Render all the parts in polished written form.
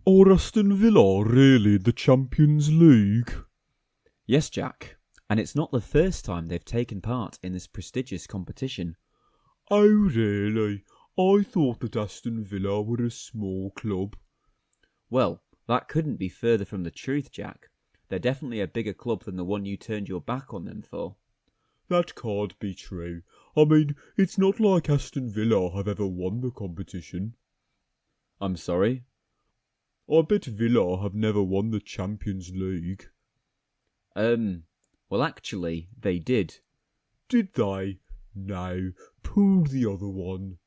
Are Aston Villa really the Champions League? Yes, Jack, and it's not the first time they've taken part in this prestigious competition. Oh, really? I thought that Aston Villa were a small club. Well, that couldn't be further from the truth, Jack. They're definitely a bigger club than the one you turned your back on them for. That can't be true. I mean, it's not like Aston Villa have ever won the competition. I'm sorry? I bet Villa have never won the Champions League. Well, actually, they did. Did they? No, pull the other one.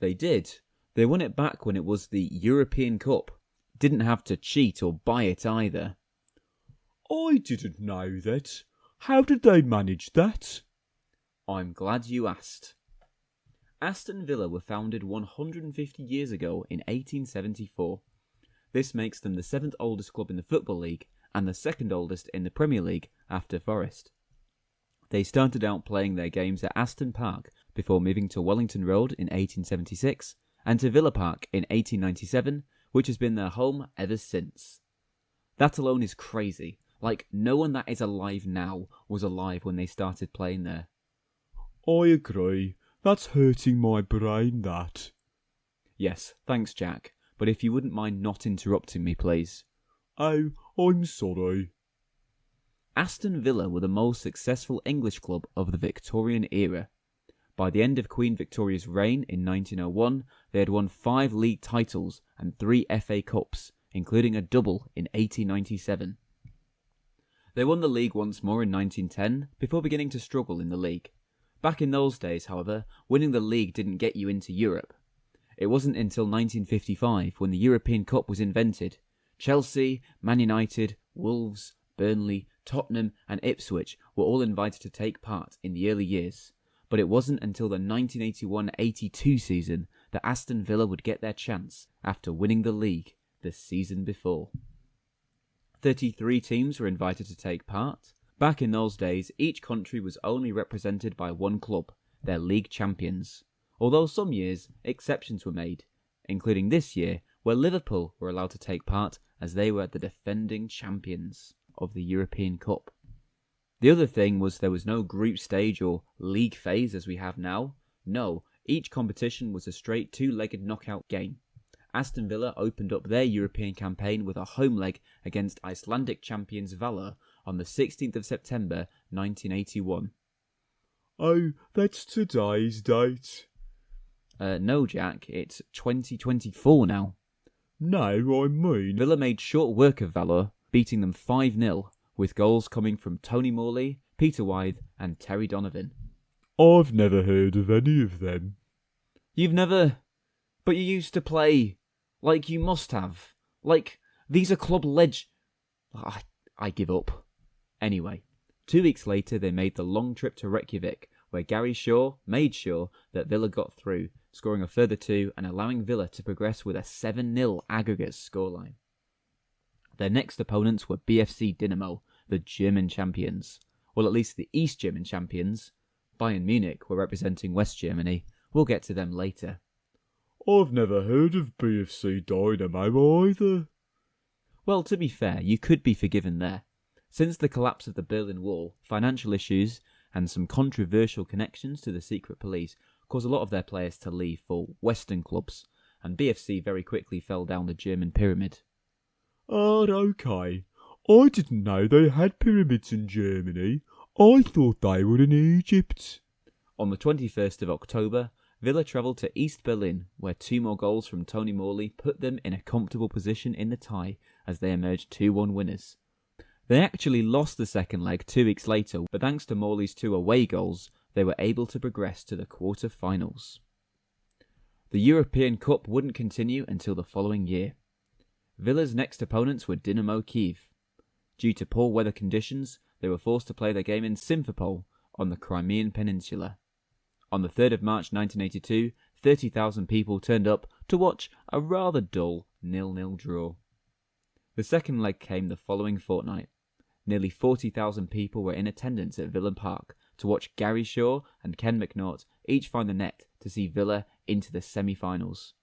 They did. They won it back when it was the European Cup. Didn't have to cheat or buy it either. I didn't know that. How did they manage that? I'm glad you asked. Aston Villa were founded 150 years ago in 1874. This makes them the 7th oldest club in the Football League and the 2nd oldest in the Premier League after Forest. They started out playing their games at Aston Park before moving to Wellington Road in 1876 and to Villa Park in 1897, which has been their home ever since. That alone is crazy. Like, no one that is alive now was alive when they started playing there. I agree. That's hurting my brain, that. Yes, thanks, Jack. But if you wouldn't mind not interrupting me, please. Oh, I'm sorry. Aston Villa were the most successful English club of the Victorian era. By the end of Queen Victoria's reign in 1901, they had won 5 league titles and 3 FA Cups, including a double in 1897. They won the league once more in 1910, before beginning to struggle in the league. Back in those days, however, winning the league didn't get you into Europe. It wasn't until 1955 when the European Cup was invented. Chelsea, Man United, Wolves, Burnley, Tottenham and Ipswich were all invited to take part in the early years, but it wasn't until the 1981-82 season that Aston Villa would get their chance after winning the league the season before. 33 teams were invited to take part. Back in those days, each country was only represented by one club, their league champions, although some years exceptions were made, including this year where Liverpool were allowed to take part as they were the defending champions of the European Cup. The other thing was there was no group stage or league phase as we have now. No, each competition was a straight 2-legged knockout game. Aston Villa opened up their European campaign with a home leg against Icelandic champions Valur on the 16th of September 1981. Oh, that's today's date. No, Jack, it's 2024 now. No, I mean... Villa made short work of Valur, beating them 5-0, with goals coming from Tony Morley, Peter Wythe and Terry Donovan. I've never heard of any of them. You've never... But you used to play... Like you must have. Like, these are club I give up. Anyway, 2 weeks later they made the long trip to Reykjavik, where Gary Shaw made sure that Villa got through, scoring a further 2 and allowing Villa to progress with a 7-0 aggregate scoreline. Their next opponents were BFC Dynamo, the German champions. Well, at least the East German champions. Bayern Munich were representing West Germany. We'll get to them later. I've never heard of BFC Dynamo either. Well, to be fair, you could be forgiven there. Since the collapse of the Berlin Wall, financial issues and some controversial connections to the secret police caused a lot of their players to leave for Western clubs, and BFC very quickly fell down the German pyramid. Oh, okay. I didn't know they had pyramids in Germany. I thought they were in Egypt. On the 21st of October, Villa travelled to East Berlin, where 2 more goals from Tony Morley put them in a comfortable position in the tie as they emerged 2-1 winners. They actually lost the second leg 2 weeks later, but thanks to Morley's 2 away goals, they were able to progress to the quarter-finals. The European Cup wouldn't continue until the following year. Villa's next opponents were Dynamo Kyiv. Due to poor weather conditions, they were forced to play their game in Simferopol on the Crimean Peninsula. On the 3rd of March 1982, 30,000 people turned up to watch a rather dull 0-0 draw. The second leg came the following fortnight. Nearly 40,000 people were in attendance at Villa Park to watch Gary Shaw and Ken McNaught each find the net to see Villa into the semi-finals.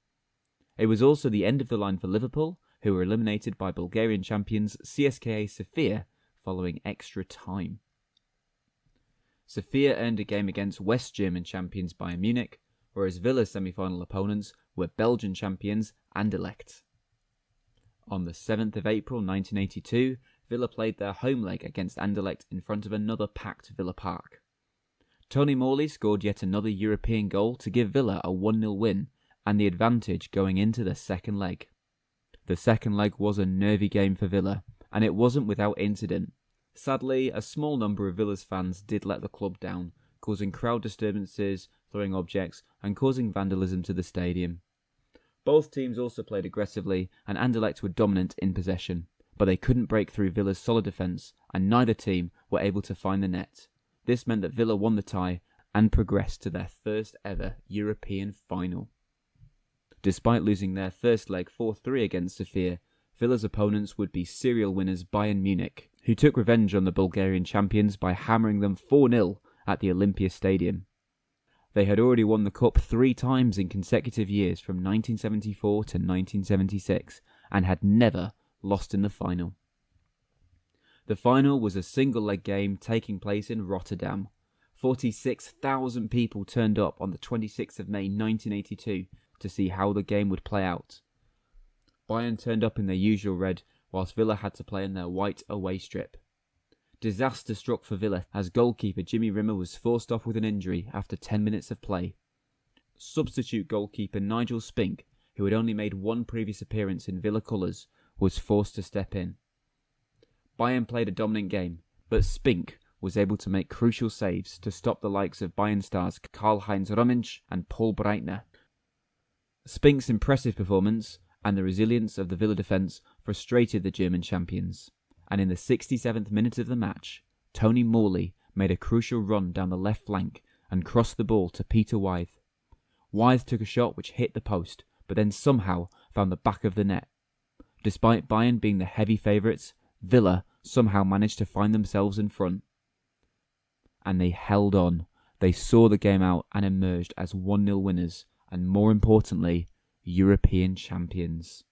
It was also the end of the line for Liverpool, who were eliminated by Bulgarian champions CSKA Sofia following extra time. Sofia earned a game against West German champions Bayern Munich, whereas Villa's semi-final opponents were Belgian champions Anderlecht. On the 7th of April 1982, Villa played their home leg against Anderlecht in front of another packed Villa Park. Tony Morley scored yet another European goal to give Villa a 1-0 win and the advantage going into the second leg. The second leg was a nervy game for Villa, and it wasn't without incident. Sadly, a small number of Villa's fans did let the club down, causing crowd disturbances, throwing objects, and causing vandalism to the stadium. Both teams also played aggressively, and Anderlecht were dominant in possession, but they couldn't break through Villa's solid defence, and neither team were able to find the net. This meant that Villa won the tie and progressed to their first ever European final. Despite losing their first leg 4-3 against Sofia, Villa's opponents would be serial winners Bayern Munich, who took revenge on the Bulgarian champions by hammering them 4-0 at the Olympia Stadium. They had already won the cup 3 times in consecutive years from 1974 to 1976 and had never lost in the final. The final was a single-leg game taking place in Rotterdam. 46,000 people turned up on the 26th of May 1982 to see how the game would play out. Bayern turned up in their usual red, whilst Villa had to play in their white away strip. Disaster struck for Villa as goalkeeper Jimmy Rimmer was forced off with an injury after 10 minutes of play. Substitute goalkeeper Nigel Spink, who had only made one previous appearance in Villa colours, was forced to step in. Bayern played a dominant game, but Spink was able to make crucial saves to stop the likes of Bayern stars Karl-Heinz Rummenigge and Paul Breitner. Spink's impressive performance and the resilience of the Villa defence frustrated the German champions, and in the 67th minute of the match, Tony Morley made a crucial run down the left flank and crossed the ball to Peter Wythe. Wythe took a shot which hit the post, but then somehow found the back of the net. Despite Bayern being the heavy favourites, Villa somehow managed to find themselves in front. And they held on. They saw the game out and emerged as 1-0 winners, and more importantly, European champions.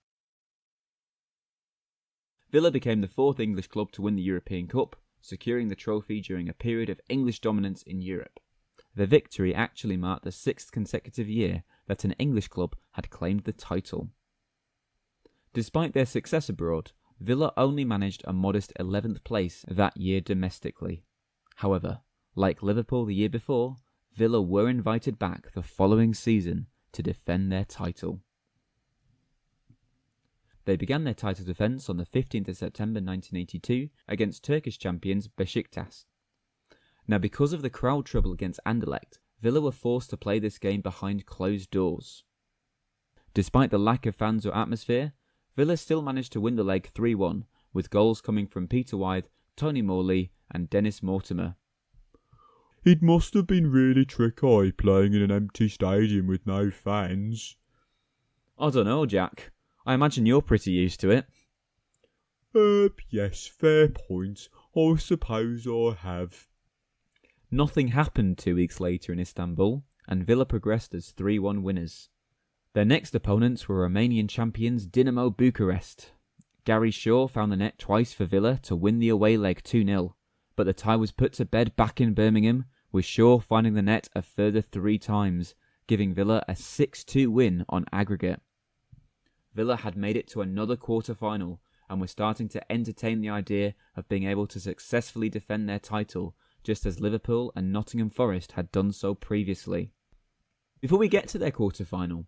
Villa became the 4th English club to win the European Cup, securing the trophy during a period of English dominance in Europe. The victory actually marked the 6th consecutive year that an English club had claimed the title. Despite their success abroad, Villa only managed a modest 11th place that year domestically. However, like Liverpool the year before, Villa were invited back the following season to defend their title. They began their title defence on the 15th of September 1982 against Turkish champions Beşiktaş. Now, because of the crowd trouble against Anderlecht, Villa were forced to play this game behind closed doors. Despite the lack of fans or atmosphere, Villa still managed to win the leg 3-1, with goals coming from Peter Wythe, Tony Morley and Dennis Mortimer. It must have been really tricky playing in an empty stadium with no fans. I don't know, Jack. I imagine you're pretty used to it. Yes, fair point. I suppose I have. Nothing happened 2 weeks later in Istanbul, and Villa progressed as 3-1 winners. Their next opponents were Romanian champions Dinamo Bucharest. Gary Shaw found the net twice for Villa to win the away leg 2-0, but the tie was put to bed back in Birmingham, with Shaw finding the net a further 3 times, giving Villa a 6-2 win on aggregate. Villa had made it to another quarter-final and were starting to entertain the idea of being able to successfully defend their title, just as Liverpool and Nottingham Forest had done so previously. Before we get to their quarter-final,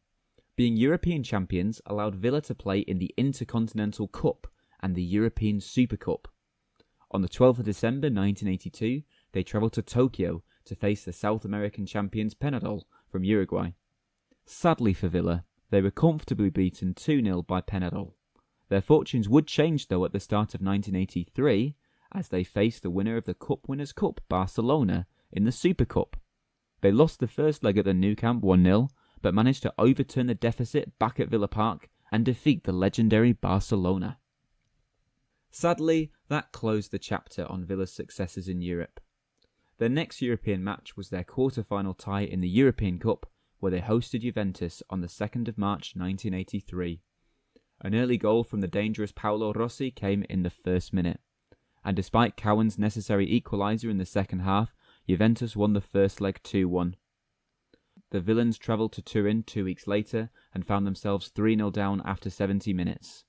being European champions allowed Villa to play in the Intercontinental Cup and the European Super Cup. On the 12th of December 1982, they travelled to Tokyo to face the South American champions Peñarol from Uruguay. Sadly for Villa, they were comfortably beaten 2-0 by Peñarol. Their fortunes would change though at the start of 1983, as they faced the winner of the Cup Winners' Cup, Barcelona, in the Super Cup. They lost the first leg at the Nou Camp 1-0, but managed to overturn the deficit back at Villa Park and defeat the legendary Barcelona. Sadly, that closed the chapter on Villa's successes in Europe. Their next European match was their quarter-final tie in the European Cup, where they hosted Juventus on the 2nd of March 1983. An early goal from the dangerous Paolo Rossi came in the first minute, and despite Cowan's necessary equaliser in the second half, Juventus won the first leg 2-1. The villains travelled to Turin 2 weeks later and found themselves 3-0 down after 70 minutes.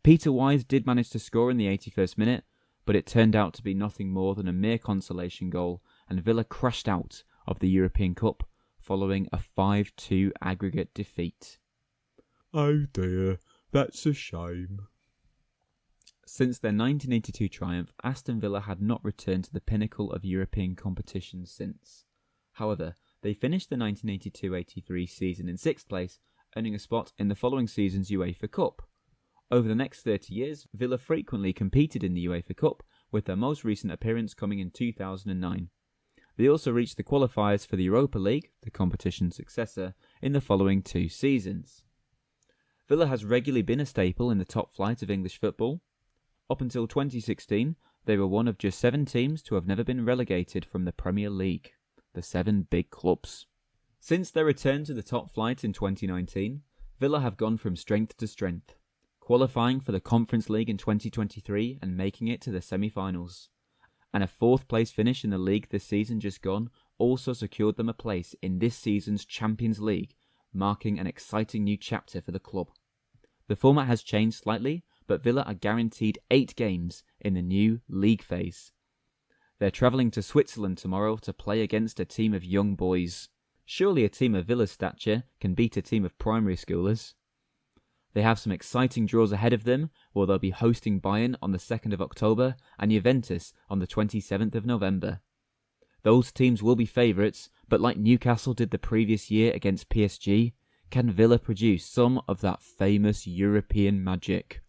Peter Wise did manage to score in the 81st minute, but it turned out to be nothing more than a mere consolation goal, and Villa crashed out of the European Cup following a 5-2 aggregate defeat. Oh dear, that's a shame. Since their 1982 triumph, Aston Villa had not returned to the pinnacle of European competition since. However, they finished the 1982-83 season in 6th place, earning a spot in the following season's UEFA Cup. Over the next 30 years, Villa frequently competed in the UEFA Cup, with their most recent appearance coming in 2009. They also reached the qualifiers for the Europa League, the competition's successor, in the following 2 seasons. Villa has regularly been a staple in the top flight of English football. Up until 2016, they were one of just 7 teams to have never been relegated from the Premier League, the 7 big clubs. Since their return to the top flight in 2019, Villa have gone from strength to strength, qualifying for the Conference League in 2023 and making it to the semi-finals. And a 4th place finish in the league this season just gone also secured them a place in this season's Champions League, marking an exciting new chapter for the club. The format has changed slightly, but Villa are guaranteed 8 games in the new league phase. They're travelling to Switzerland tomorrow to play against a team of young boys. Surely a team of Villa's stature can beat a team of primary schoolers. They have some exciting draws ahead of them, where they'll be hosting Bayern on the 2nd of October and Juventus on the 27th of November. Those teams will be favourites, but like Newcastle did the previous year against PSG, can Villa produce some of that famous European magic?